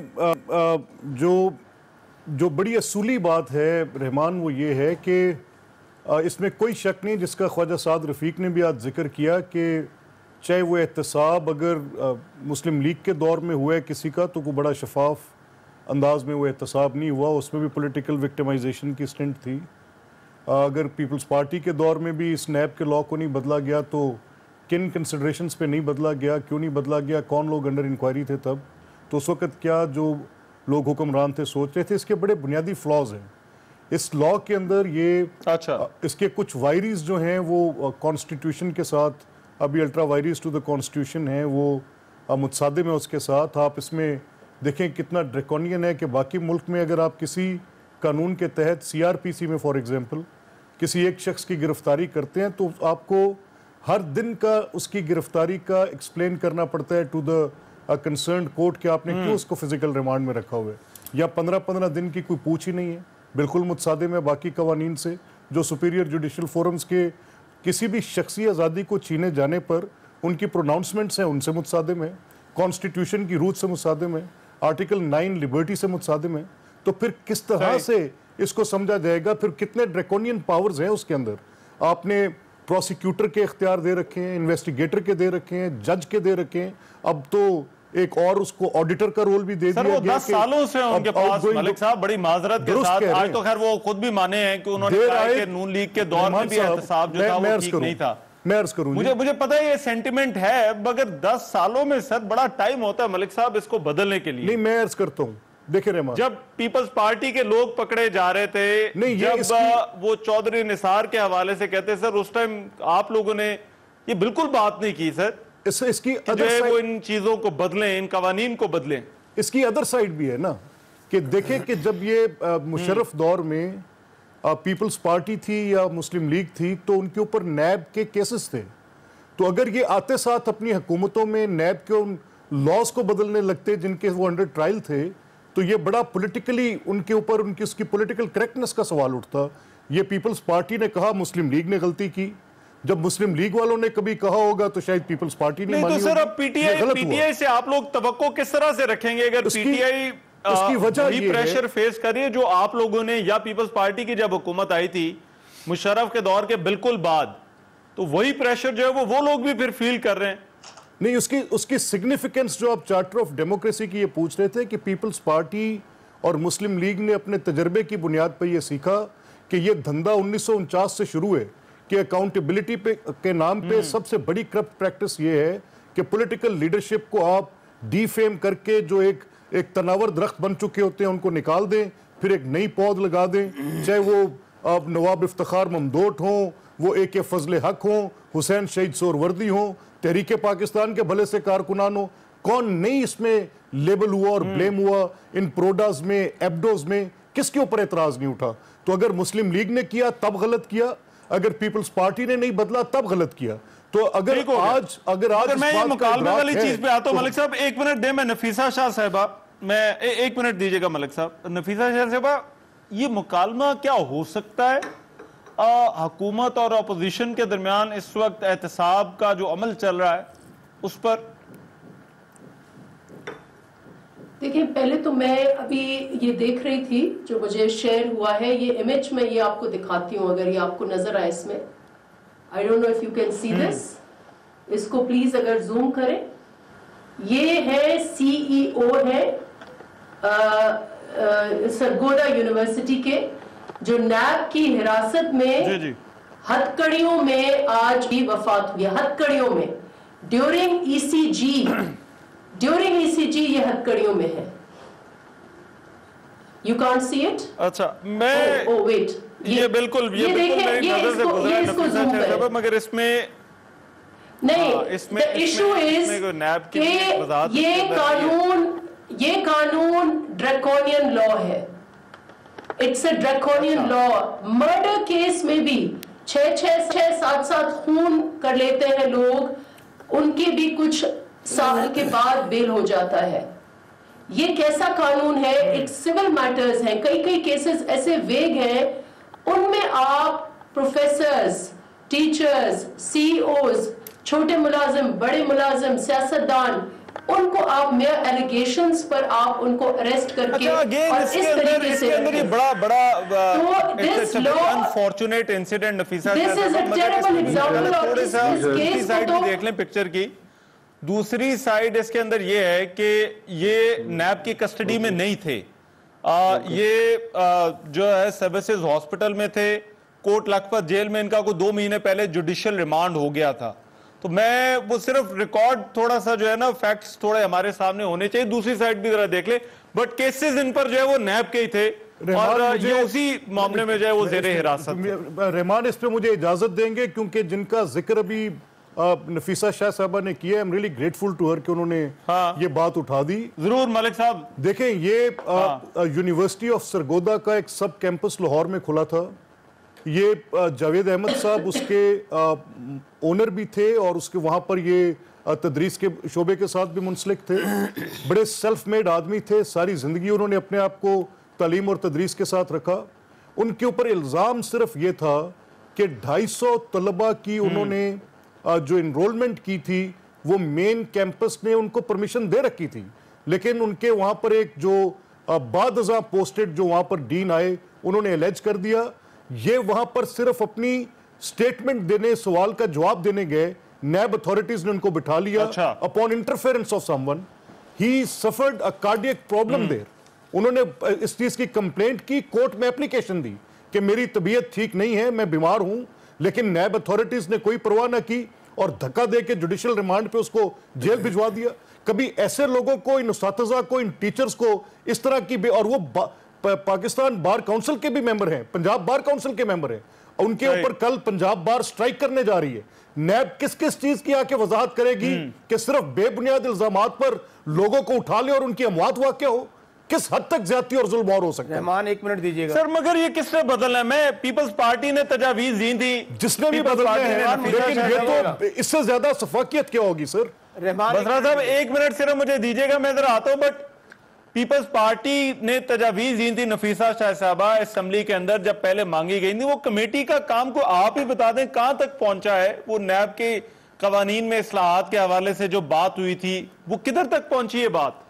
جو بڑی اصولی بات ہے رحمان وہ یہ ہے کہ اس میں کوئی شک نہیں، جس کا خواجہ سعد رفیق نے بھی آج ذکر کیا، کہ چاہے وہ احتساب اگر مسلم لیگ کے دور میں ہوا ہے کسی کا تو کوئی بڑا شفاف انداز میں وہ احتساب نہیں ہوا، اس میں بھی پولیٹیکل وکٹمائزیشن کی سٹنٹ تھی۔ اگر پیپلز پارٹی کے دور میں بھی اس نیب کے لاء کو نہیں بدلا گیا تو کن کنسیڈریشنز پہ نہیں بدلا گیا، کیوں نہیں بدلا گیا، کون لوگ انڈر انکوائری تھے تب، تو اس وقت کیا جو لوگ حکمران تھے سوچ رہے تھے، اس کے بڑے بنیادی فلاز ہیں اس لاء کے اندر۔ یہ اس کے کچھ وائریز جو ہیں وہ کانسٹیٹیوشن کے ساتھ، ابھی ultra vires to the constitution ہیں، وہ متصادم ہے اس کے ساتھ۔ آپ اس میں دیکھیں کتنا ڈریکونین ہے کہ باقی ملک میں اگر آپ کسی قانون کے تحت سی آر پی سی میں فار ایگزامپل کسی ایک شخص کی گرفتاری کرتے ہیں تو آپ کو ہر دن کا اس کی گرفتاری کا ایکسپلین کرنا پڑتا ہے ٹو دا کنسرنڈ کورٹ کہ آپ نے کیوں اس کو فزیکل ریمانڈ میں رکھا ہوا ہے، یا 15 دن کی کوئی پوچھ ہی نہیں ہے، بالکل متصادم ہے باقی قوانین سے۔ जो सुपीरियर जुडिशल फोरम्स के किसी भी शख्सी आज़ादी को छीने जाने पर उनकी प्रोनाउंसमेंट्स हैं, उनसे मुतसादिम है, कॉन्स्टिट्यूशन की रूट से मुतसादिम है, आर्टिकल 9 लिबर्टी से मुतसादिम है, तो फिर किस तरह से इसको समझा जाएगा? फिर कितने ड्रैकोनियन पावर्स हैं उसके अंदर? आपने प्रोसिक्यूटर के इख्तियार दे रखे हैं, इन्वेस्टिगेटर के दे रखे हैं, जज के दे रखे हैं, अब तो एक और उसको ऑडिटर का रोल भी दे दिया गया। सर वो 10 सालों से उनके पास मलिक साहब बड़ी माजरत के साथ, आज तो खैर वो खुद भी माने हैं कि उन्होंने कहा कि नून लीग के दौर में भी एहतसाब जो था वो ठीक नहीं था। मैं अर्ज करूं, मुझे पता है ये सेंटिमेंट है, मगर 10 सालों में सर बड़ा टाइम होता है मलिक साहब इसको बदलने के लिए। नहीं, मैं अर्ज करता हूं, देखिए रहमान, जब पीपल्स पार्टी के लोग पकड़े जा रहे थे, नहीं, जब वो चौधरी निसार के हवाले से कहते सर उस टाइम आप लोगों ने ये बिल्कुल बात नहीं की सर, इसकी जो है वो इन चीजों को बदलें, इन कवानीन को बदलें। इसकी अदर साइड भी है ना कि देखें कि जब ये मुशर्रफ दौर में पीपल्स पार्टी थी या मुस्लिम लीग थी तो उनके ऊपर नैब के केसेस थे, तो अगर ये आते साथ अपनी हुकूमतों में नैब के उन लॉज को बदलने लगते जिनके वो अंडर ट्रायल थे, तो ये बड़ा पॉलिटिकली उनके ऊपर उनकी उसकी पॉलिटिकल करेक्टनेस का सवाल उठता। ये पीपल्स पार्टी ने कहा, मुस्लिम लीग ने गलती की। जब मुस्लिम लीग वालों ने कभी कहा होगा तो शायद पीपल्स पार्टी ने मानी। तो सर अब पीटीआई से आप लोग तवक्को किस तरह से रखेंगे अगर पीटीआई उसकी वजह ये प्रेशर फेस करिए जो आप लोगों ने, या पीपल्स पार्टी की जब हुकूमत आई थी मुशर्रफ के दौर के बिल्कुल बाद, तो वही प्रेशर जो है वो लोग भी फिर फील कर रहे हैं। नहीं, उसकी सिग्निफिकेंस जो आप चार्टर ऑफ डेमोक्रेसी की ये पूछ रहे थे कि पीपल्स पार्टी और मुस्लिम लीग ने अपने तजर्बे की बुनियाद पर यह सीखा कि ये धंधा 1949 से शुरू है कि अकाउंटेबिलिटी के नाम पे सबसे बड़ी करप्ट प्रैक्टिस ये है कि पॉलिटिकल लीडरशिप को आप डीफेम करके जो एक तनावर दरख्त बन चुके होते हैं उनको निकाल दें, फिर एक नई पौध लगा दें, चाहे वो नवाब इफ्तिखार ममदोट हों, वो AK फजल हक हों, हुसैन शहीद सोहरवर्दी हों, तहरीक पाकिस्तान के भले से कारकुनान हो, कौन नहीं इसमें लेबल हुआ और ब्लेम हुआ? इन प्रोडाज में, एब्डोज में किसके ऊपर एतराज नहीं उठा? तो अगर मुस्लिम लीग ने किया तब गलत किया, अगर पीपल्स पार्टी ने नहीं बदला तब गलत किया। तो अगर आज मैं ये मुकालमे वाली चीज पे आता हूं मलिक साहब, एक मिनट दे, मैं नफीसा शाह साहिबा, मैं एक मिनट दीजिएगा मलिक साहब। नफीसा शाह साहिबा, ये मुकालमा क्या हो सकता है हुकूमत और अपोजिशन के दरमियान इस वक्त एहतसाब का जो अमल चल रहा है उस पर? देखिए, पहले तो मैं अभी ये देख रही थी जो मुझे शेयर हुआ है, ये इमेज में ये आपको दिखाती हूँ अगर ये आपको नजर आए इसमें। I don't know if you can see this, इसको प्लीज अगर जूम करें। ये है CEO है सरगोदा यूनिवर्सिटी के, जो नैब की हिरासत में हथकड़ियों में आज भी वफात हुई है, हथकड़ियों में, ड्यूरिंग ECG ये हथकड़ियों में है। You can't see it? अच्छा, मैं वेट, ये बिल्कुल मेरी नजर से गुजरा है नफीसा साहब, मगर इसमें नहीं, the issue is कि ये कानून ड्रैकोनियन लॉ है। It's a draconian law. Murder case में भी 6-7 खून कर लेते हैं लोग, उनके भी कुछ साल के बाद बेल हो जाता है। ये कैसा कानून है? एक सिविल मैटर्स हैं, कई केसेस ऐसे वेग हैं, उनमें आप प्रोफेसर्स, टीचर्स, CEOs, छोटे मुलाजिम, बड़े मुलाजिम, सियासतदान, उनको आप मेयर एलिगेशंस पर आप उनको अरेस्ट करके और इस तरीके से ये बड़ा अनफॉर्चुनेट इंसिडेंट नफीसा थोड़े सा दूसरी साइड भी देख लें पिक्चर की। दूसरी साइड इसके अंदर ये है कि ये नैब की कस्टडी में नहीं थे, ये जो है सर्विसेज हॉस्पिटल में थे, कोट लखपत जेल में इनका कोई 2 महीने पहले जुडिशियल रिमांड हो गया था। तो मैं वो सिर्फ रिकॉर्ड थोड़ा सा जो है ना, फैक्ट्स थोड़े हमारे सामने होने चाहिए, दूसरी साइड भी जरा देख ले, बट केसेस इन पर जो है वो नैब के ही थे और ये उसी मामले में जो है वो जेरे हिरासत। रहमान इस पे मुझे इजाजत देंगे क्योंकि जिनका जिक्र अभी नफीसा शाह साहबा ने किया, I am really grateful to her कि उन्होंने ये बात उठा दी। जरूर मलिक साहब। देखें, ये यूनिवर्सिटी ऑफ सरगोदा का एक सब कैंपस लाहौर में खुला था। ये जावेद अहमद साहब उसके ओनर भी थे और उसके वहाँ पर ये तदरीस के शोबे के साथ भी मुंसलिक थे। बड़े सेल्फ मेड आदमी थे, सारी ज़िंदगी उन्होंने अपने आप को तालीम और तदरीस के साथ रखा ان کے اوپر الزام صرف یہ تھا کہ 250 طلبہ کی انہوں نے جو انرولمنٹ کی تھی وہ مین کیمپس نے ان کو پرمیشن دے رکھی تھی، لیکن ان کے وہاں پر ایک جو بعد ازاں پوسٹڈ جو وہاں پر ڈین آئے انہوں نے الیج کر دیا یہ وہاں پر صرف اپنی سٹیٹمنٹ دینے، سوال کا جواب دینے گئے، نیب اتھارٹیز نے ان کو بٹھا لیا upon interference of some one, he suffered a cardiac problem there. انہوں نے اس چیز کی کمپلینٹ کی، کورٹ میں اپلیکیشن دی کہ میری طبیعت ٹھیک نہیں ہے، میں بیمار ہوں، لیکن نیب اتھارٹیز نے کوئی پرواہ نہ کی اور دھکا دے کے جوڈیشل ریمانڈ پہ اس کو جیل بھجوا دیا. کبھی ایسے لوگوں کو، ان اساتذہ کو، ان ٹیچرز کو اس طرح کی اور وہ پاکستان بار کونسل کے بھی ممبر ہیں، پنجاب بار کونسل کے ممبر ہیں، ان کے اوپر کل پنجاب بار سٹرائک کرنے جا رہی ہے. نیب کس کس چیز کی آ کے وضاحت کرے گی کہ صرف بے بنیاد الزامات پر لوگوں کو اٹھا لے اور ان کی اموات واقع ہو؟ کس حد تک زیادتی اور ظلم اور ہو سکتا ہے؟ رحمان ایک منٹ دیجئے گا سر. مگر یہ کس نے بدلنا ہے؟ میں پیپلز پارٹی نے تجاویز دی تھی، جس نے بھی بدلنا ہے، لیکن یہ تو اس سے زیادہ شفافیت کیا ہوگی سر؟ بسرا صاحب ایک منٹ صرف مجھے دیجئے گا، میں ادھر آتا ہوں. بٹ پیپلز پارٹی نے تجاویز دی تھی نفیسہ شاہ صاحبہ اسمبلی کے اندر جب پہلے مانگی گئی تھی، وہ کمیٹی کا کام کو آپ ہی بتا دیں کہاں تک پہنچا ہے؟ وہ نیب کے قوانین میں اصلاحات کے حوالے سے جو بات ہوئی تھی وہ کدھر تک پہنچی ہے بات؟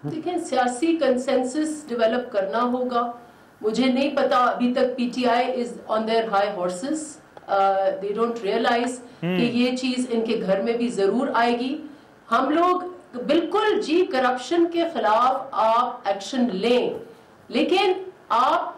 دیکھیں سیاسی کنسنسس ڈیولپ کرنا ہوگا. مجھے نہیں پتا ابھی تک P T I is on their high horses, they don't realize کہ یہ چیز ان کے گھر میں بھی ضرور آئے گی. ہم لوگ بالکل جی کرپشن کے خلاف آپ ایکشن لیں، لیکن آپ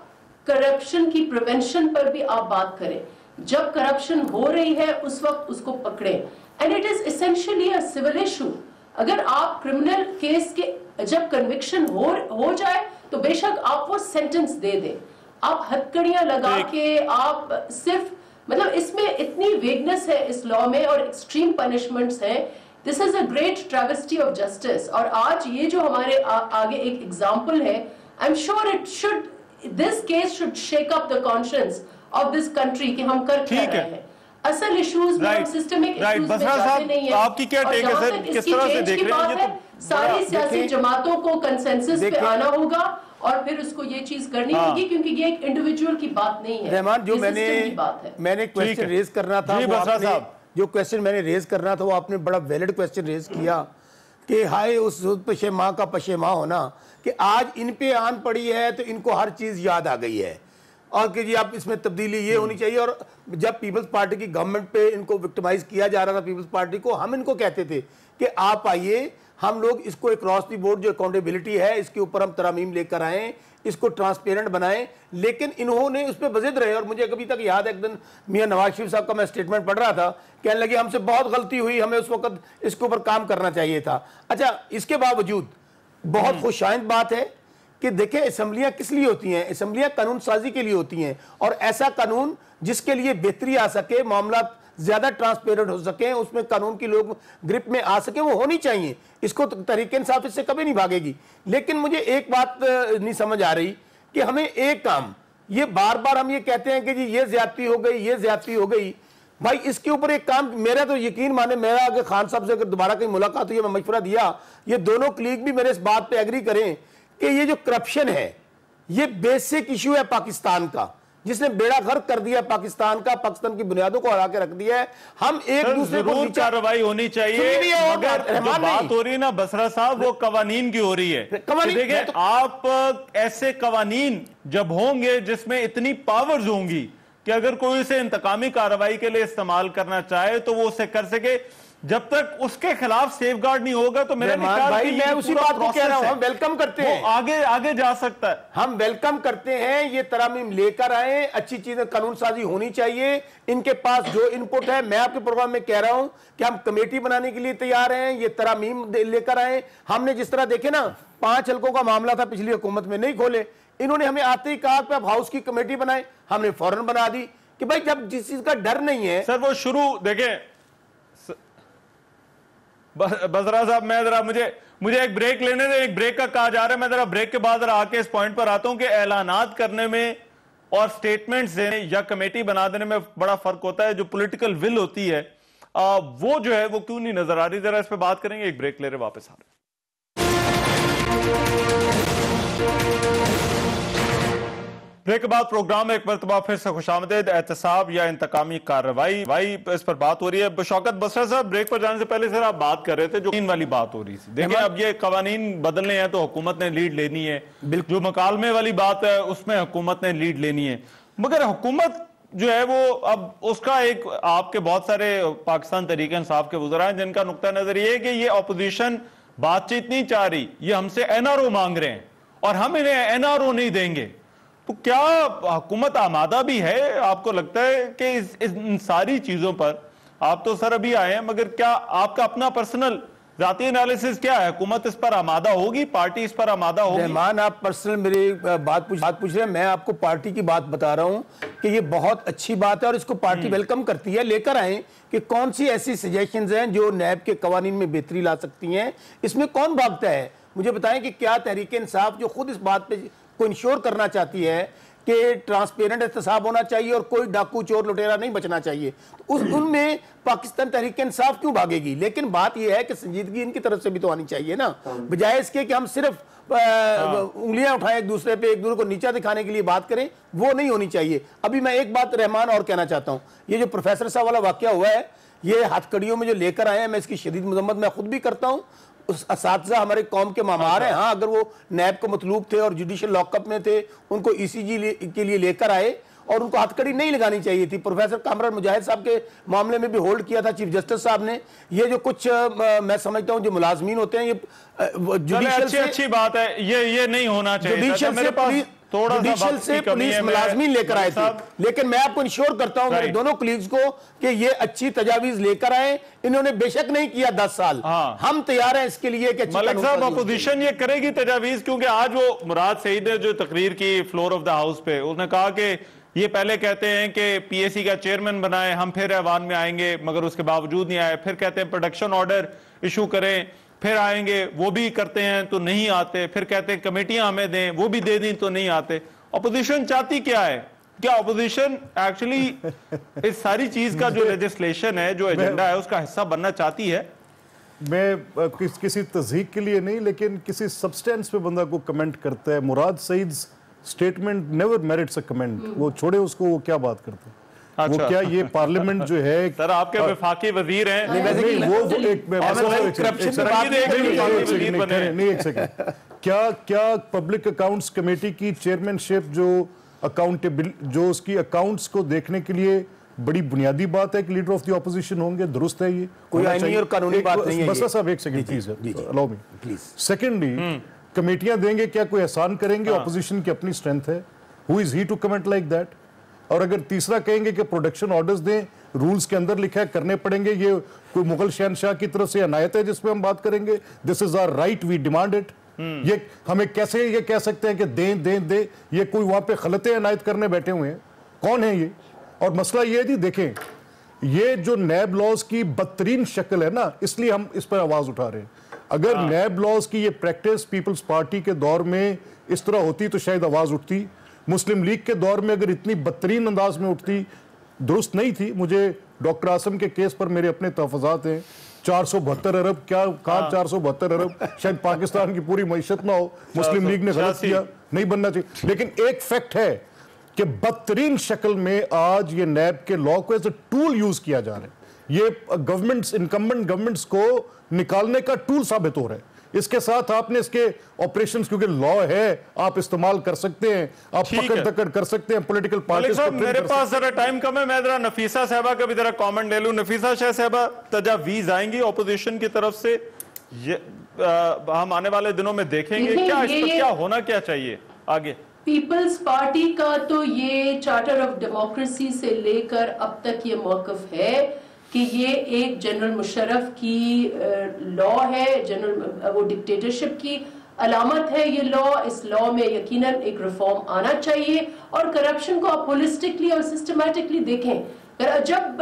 کرپشن کی پریونشن پر بھی آپ بات کریں. جب کرپشن ہو رہی ہے اس وقت اس کو پکڑیں. And it is essentially a civil issue. اگر آپ کرمنل کیس کے جب کنوکشن ہو جائے تو بے شک آپ وہ سینٹنس دے دیں. آپ ہتکڑیاں لگا کے آپ صرف مطلب اس میں اتنی ویگنس ہے اس لا میں اور ایکسٹریم پنشمنٹس ہیں. This is a great travesty of justice. اور آج یہ جو ہمارے آگے ایک ایگزامپل ہے، I am sure it should this case should shake up the conscience of this country کہ ہم کر کیا رہے ہیں. اصل ایشوز میں ہم سسٹمک ایشوز میں جاتے نہیں ہیں. آپ کی کیا ٹیک ہے سر؟ کس طرح سے دیکھ رہے ہیں؟ ساری سیاسی جماعتوں کو کنسنسس پہ آنا ہوگا اور پھر اس کو یہ چیز کرنی ہوگی، کیونکہ یہ ایک انڈیویجول کی بات نہیں ہے. رحمان جو میں نے کویسچن ریز کرنا تھا، جو کویسچن میں نے ریز کرنا تھا وہ آپ نے بڑا ویلڈ کویسچن ریز کیا کہ ہائے اس پشیماں کا پشیماں ہونا کہ آج ان پہ آن پڑی ہے تو ان کو ہر چیز یاد آ گئی ہے اور کہ جی اب اس میں تبدیلی یہ ہونی چاہیے. اور جب پیپلز پارٹی کی گورنمنٹ پہ ان کو وکٹمائز کیا جا رہا تھا پیپلز پارٹی کو، ہم ان کو کہتے تھے کہ آپ آئیے ہم لوگ اس کو اکراس دی بورڈ جو اکاؤنٹیبلٹی ہے اس کے اوپر ہم ترامیم لے کر آئیں، اس کو ٹرانسپیرنٹ بنائیں. لیکن انہوں نے اس پہ بضد رہے. اور مجھے کبھی تک یاد ہے ایک دن میاں نواز شریف صاحب کا میں اسٹیٹمنٹ پڑھ رہا تھا، کہنے لگے ہم سے بہت غلطی ہوئی، ہمیں اس وقت اس کے اوپر کام کرنا چاہیے تھا. اچھا اس کے باوجود بہت خوش آئند بات ہے کہ دیکھیں اسمبلیاں کس لیے ہوتی ہیں؟ اسمبلیاں قانون سازی کے لیے ہوتی ہیں، اور ایسا قانون جس کے لیے بہتری آ سکے، معاملات زیادہ ٹرانسپیرنٹ ہو سکیں، اس میں قانون کی لوگ گرپ میں آ سکیں، وہ ہونی چاہیے. اس کو تحریک انصاف اس سے کبھی نہیں بھاگے گی. لیکن مجھے ایک بات نہیں سمجھ آ رہی کہ ہمیں ایک کام یہ بار بار ہم یہ کہتے ہیں کہ جی یہ زیادتی ہو گئی، یہ زیادتی ہو گئی. بھائی اس کے اوپر ایک کام میرا تو یقین مانے، میرا اگر خان صاحب سے اگر دوبارہ کہیں ملاقات ہوئی، میں مشورہ دیا یہ دونوں کلیگ بھی میرے اس بات پہ ایگری کریں کہ یہ جو کرپشن ہے یہ بیسک ایشو ہے پاکستان کا، جس نے بیڑا غرق کر دیا پاکستان کا، پاکستان کی بنیادوں کو ہلا کے رکھ دیا ہے. ہم ایک دوسرے کو ضرور کارروائی ہونی چاہیے، مگر جو بات ہو رہی ہے نا بسرا صاحب وہ قوانین کی ہو رہی ہے. دیکھیں آپ ایسے قوانین جب ہوں گے جس میں اتنی پاورز ہوں گی کہ اگر کوئی اسے انتقامی کارروائی کے لیے استعمال کرنا چاہے تو وہ اسے کر سکے، جب تک اس کے خلاف سیف گارڈ نہیں ہوگا تو میرا بھائی میں اسی بات کو کہہ رہا ہوں، ہم ویلکم کرتے ہیں، آگے جا سکتا ہے. ہم ویلکم کرتے ہیں، یہ ترامیم لے کر آئیں، اچھی چیزیں قانون سازی ہونی چاہیے. ان کے پاس جو انپٹ ہے، میں آپ کے پروگرام میں کہہ رہا ہوں کہ ہم کمیٹی بنانے کے لیے تیار ہیں، یہ ترامیم لے کر آئیں. ہم نے جس طرح دیکھے نا 5 حلقوں کا معاملہ تھا پچھلی حکومت میں، نہیں کھولے، انہوں نے ہمیں آتے ہی کہا کہ اب ہاؤس کی کمیٹی بنائیں، ہم نے فوراً بنا دی کہ بھائی جب جس چیز کا ڈر نہیں ہے. سر وہ شروع دیکھیں بزرا صاحب، میں ذرا مجھے ایک بریک لینے دیں، ایک بریک کا کہا جا رہا ہے، میں ذرا بریک کے بعد ذرا آ کے اس پوائنٹ پر آتا ہوں کہ اعلانات کرنے میں اور سٹیٹمنٹس دینے یا کمیٹی بنا دینے میں بڑا فرق ہوتا ہے. جو پولیٹیکل ول ہوتی ہے وہ جو ہے وہ کیوں نہیں نظر آ رہی، ذرا اس پہ بات کریں گے. ایک بریک لے رہے واپس آ رہے ہیں. ब्रेक के बाद प्रोग्राम में एक मरतबा फिर से खुशामदीद। एहतसाब या इंतकामी कार्रवाई इस पर बात हो रही है। शौकत बसरा साहब, ब्रेक पर जाने से पहले सर आप बात कर रहे थे जो वाली बात हो रही थी। देखिए अब ये कवानीन बदलने हैं तो हुकूमत ने लीड लेनी है, जो मकालमे वाली बात है उसमें हुकूमत ने लीड लेनी है, मगर हुकूमत जो है वो अब उसका एक आपके बहुत सारे पाकिस्तान तहरीक इंसाफ के वज़रा हैं जिनका नुक्ता नजर ये है कि ये अपोजिशन बातचीत नहीं चाह रही, ये हमसे एनआरओ मांग रहे हैं और हम इन्हें एनआरओ नहीं देंगे। तो क्या हुकूमत आमादा भी है? आपको लगता है कि इन सारी चीजों पर आप तो सर अभी आए हैं, मगर क्या आपका अपना पर्सनल ज़ाती एनालिसिस क्या है? हुकूमत इस पर आमादा होगी, पार्टी इस पर आमादा होगी? रहमान, आप पर्सनल मेरी बात पूछ रहे हैं, मैं आपको पार्टी की बात बता रहा हूं कि ये बहुत अच्छी बात है और इसको पार्टी वेलकम करती है। लेकर आए कि कौन सी ऐसी सजेशंस हैं जो नैब के कवानीन में बेहतरी ला सकती हैं, इसमें कौन भागता है? मुझे बताएं कि क्या तहरीक इंसाफ जो खुद इस बात पे को इंश्योर करना चाहती है कि ट्रांसपेरेंट एहतसाब होना चाहिए और कोई डाकू चोर लुटेरा नहीं बचना चाहिए, तो उनमें पाकिस्तान तहरीक इंसाफ क्यों भागेगी? लेकिन बात यह है कि संजीदगी इनकी तरफ से भी तो आनी चाहिए ना, बजाय इसके कि हम सिर्फ उंगलियां उठाएं एक दूसरे पे, एक दूसरे को नीचा दिखाने के लिए बात करें, वो नहीं होनी चाहिए। अभी मैं एक बात रहमान और कहना चाहता हूं, ये जो प्रोफेसर साहब वाला वाकया हुआ है, ये हथकड़ियों में जो लेकर आए हैं, मैं इसकी शदीद मजम्मत मैं खुद भी करता हूं। उस असातिज़ा हमारे कौम के मामार हैं, हाँ, अगर वो नैब को मतलूब थे और जुडिशियल लॉकअप में थे, उनको ईसीजी के लिए लेकर आए और उनको हथकड़ी नहीं लगानी चाहिए थी। प्रोफेसर कामरान मुजाहिद साहब के मामले में भी होल्ड किया था चीफ जस्टिस साहब ने। ये जो कुछ मैं समझता हूं जो मुलाजमीन होते हैं, ये जुडिशियल से अच्छी बात है, ये नहीं होना चाहिए। जुडिशियल से पुलिस मुलाजमीन लेकर आए थे, लेकिन मैं आपको इंश्योर करता हूं मेरे दोनों कलीग्स को कि ये अच्छी तजावीज लेकर आए। इन्होंने बेशक नहीं किया 10 साल, हम तैयार हैं इसके लिए कि मलिक साहब अपोजिशन ये करेगी तजावीज, क्योंकि आज वो मुराद सईद ने जो तकरीर की फ्लोर ऑफ द हाउस पे, उसने कहा कि ये पहले कहते हैं कि पीएसी का चेयरमैन बनाए, हम फिर ऐवान में आएंगे, मगर उसके बावजूद नहीं आए। फिर कहते हैं प्रोडक्शन ऑर्डर इशू करें, फिर आएंगे, वो भी करते हैं तो नहीं आते। फिर कहते हैं कमेटियां हमें दें, वो भी दे दी तो नहीं आते। अपोजिशन चाहती क्या है? क्या अपोजिशन एक्चुअली इस सारी चीज का जो लेजिस्लेशन है, जो एजेंडा है, उसका हिस्सा बनना चाहती है? मैं किसी तज़हीक के लिए नहीं, लेकिन किसी सब्सटेंस पे बंदा को कमेंट करता है। Murad Saeed statement never merits a comment. वो छोड़े उसको, वो क्या बात करते हैं। अच्छा। वो क्या ये पार्लियामेंट जो है, सर आपके वफाकी वजीर हैं, एक सेकंड, क्या पब्लिक अकाउंट्स कमेटी की चेयरमैनशिप जो अकाउंटेबल, जो उसकी अकाउंट्स को देखने के लिए बड़ी बुनियादी बात है कि लीडर ऑफ द ऑपोजिशन होंगे, दुरुस्त है? ये कोई आईनी और कानूनी बात नहीं है। बस साहब एक second please, allow me please. Secondly, कमेटियां देंगे क्या कोई एहसान करेंगे? ऑपोजिशन की अपनी स्ट्रेंथ है, who is he to comment like that? और अगर तीसरा कहेंगे कि प्रोडक्शन ऑर्डर्स दें, रूल्स के अंदर लिखा है करने पड़ेंगे, ये कोई मुगल शहनशाह की तरफ से अनायत है जिसपे हम बात करेंगे? This is our right, we demand it. ये हमें कैसे ये कह सकते हैं कि दें दें दें? ये कोई वहां पे खलते अनायत करने बैठे हुए हैं? कौन है ये? और मसला ये है जी, देखें, ये जो नैब लॉज की बदतरीन शक्ल है ना, इसलिए हम इस पर आवाज उठा रहे हैं। अगर नैब लॉज की ये प्रैक्टिस पीपल्स पार्टी के दौर में इस तरह होती तो शायद आवाज उठती। मुस्लिम लीग के दौर में अगर इतनी बदतरीन अंदाज में उठती, दुरुस्त नहीं थी। मुझे डॉक्टर आसम के केस पर मेरे अपने तहफ़्फ़ुज़ात हैं। 472 अरब, क्या कहाँ 472 अरब, शायद पाकिस्तान की पूरी मईशत ना हो। मुस्लिम लीग ने गलत किया, नहीं बनना चाहिए। लेकिन एक फैक्ट है कि बदतरीन शक्ल में आज ये नैब के लॉ को एज ए टूल यूज किया जा रहा है। ये गवर्नमेंट्स, इनकम्बेंट गवर्नमेंट्स को निकालने का टूल साबित हो रहा है। इसके साथ आपने इसके ऑपरेशंस, क्योंकि लॉ है, आप इस्तेमाल कर सकते हैं, आप पकड़ दकड़ कर सकते हैं पॉलिटिकल पार्टीज। मेरे पास जरा टाइम कम है, मैं जरा नफीसा साहबा का भी जरा कमेंट ले लूं। नफीसा शाह साहबा, तजावीज आएंगी ऑपोजिशन की तरफ से, ये हम आने वाले दिनों में देखेंगे क्या इस पर क्या होना क्या चाहिए आगे? पीपल्स पार्टी का तो ये चार्टर ऑफ डेमोक्रेसी से लेकर अब तक ये मौकफ है कि ये एक जनरल मुशर्रफ की लॉ है, जनरल वो डिक्टेटरशिप की अलामत है ये लॉ। इस लॉ में यकीनन एक रिफॉर्म आना चाहिए और करप्शन को आप होलिस्टिकली और सिस्टमैटिकली देखें। जब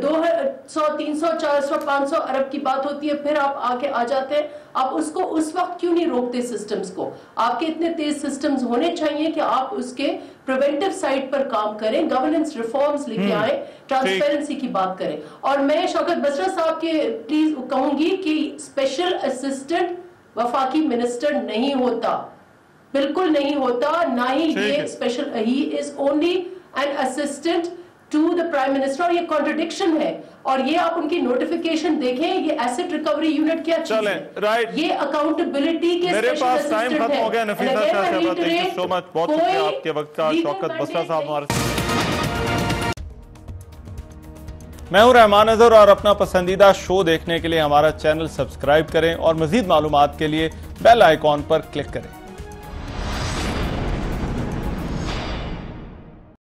200, 300, 400, 500 अरब की बात होती है, फिर आप आके आ जाते हैं। आप उसको उस वक्त क्यों नहीं रोकते सिस्टम्स को? आपके इतने तेज सिस्टम्स होने चाहिए कि आप उसके प्रिवेंटिव साइड पर काम करें, गवर्नेंस रिफॉर्म्स लेके आए, ट्रांसपेरेंसी की बात करें। और मैं शौकत बसरा साहब के प्लीज कहूंगी कि स्पेशल असिस्टेंट वफाकी मिनिस्टर नहीं होता। بالکل نہیں ہوتا, نہ ہی یہ special, he is only an assistant to the prime minister, اور یہ کانٹرڈکشن ہے. اور یہ آپ ان کی نوٹیفیکیشن دیکھیں, یہ ایسٹ ریکوری یونٹ کیا چیز ہے, یہ اکاؤنٹیبلٹی کے میرے پاس ٹائم ختم ہو گیا. نفیسہ شاہ صاحبہ, تھینک یو سو مچ, بہت شکریہ آپ کے وقت کا. شوکت بسرا صاحب ہمارے. میں ہوں رحمان اظہر, اور اپنا پسندیدہ شو دیکھنے کے لیے ہمارا چینل سبسکرائب کریں اور مزید معلومات کے لیے بیل آئیکن پر کلک کریں.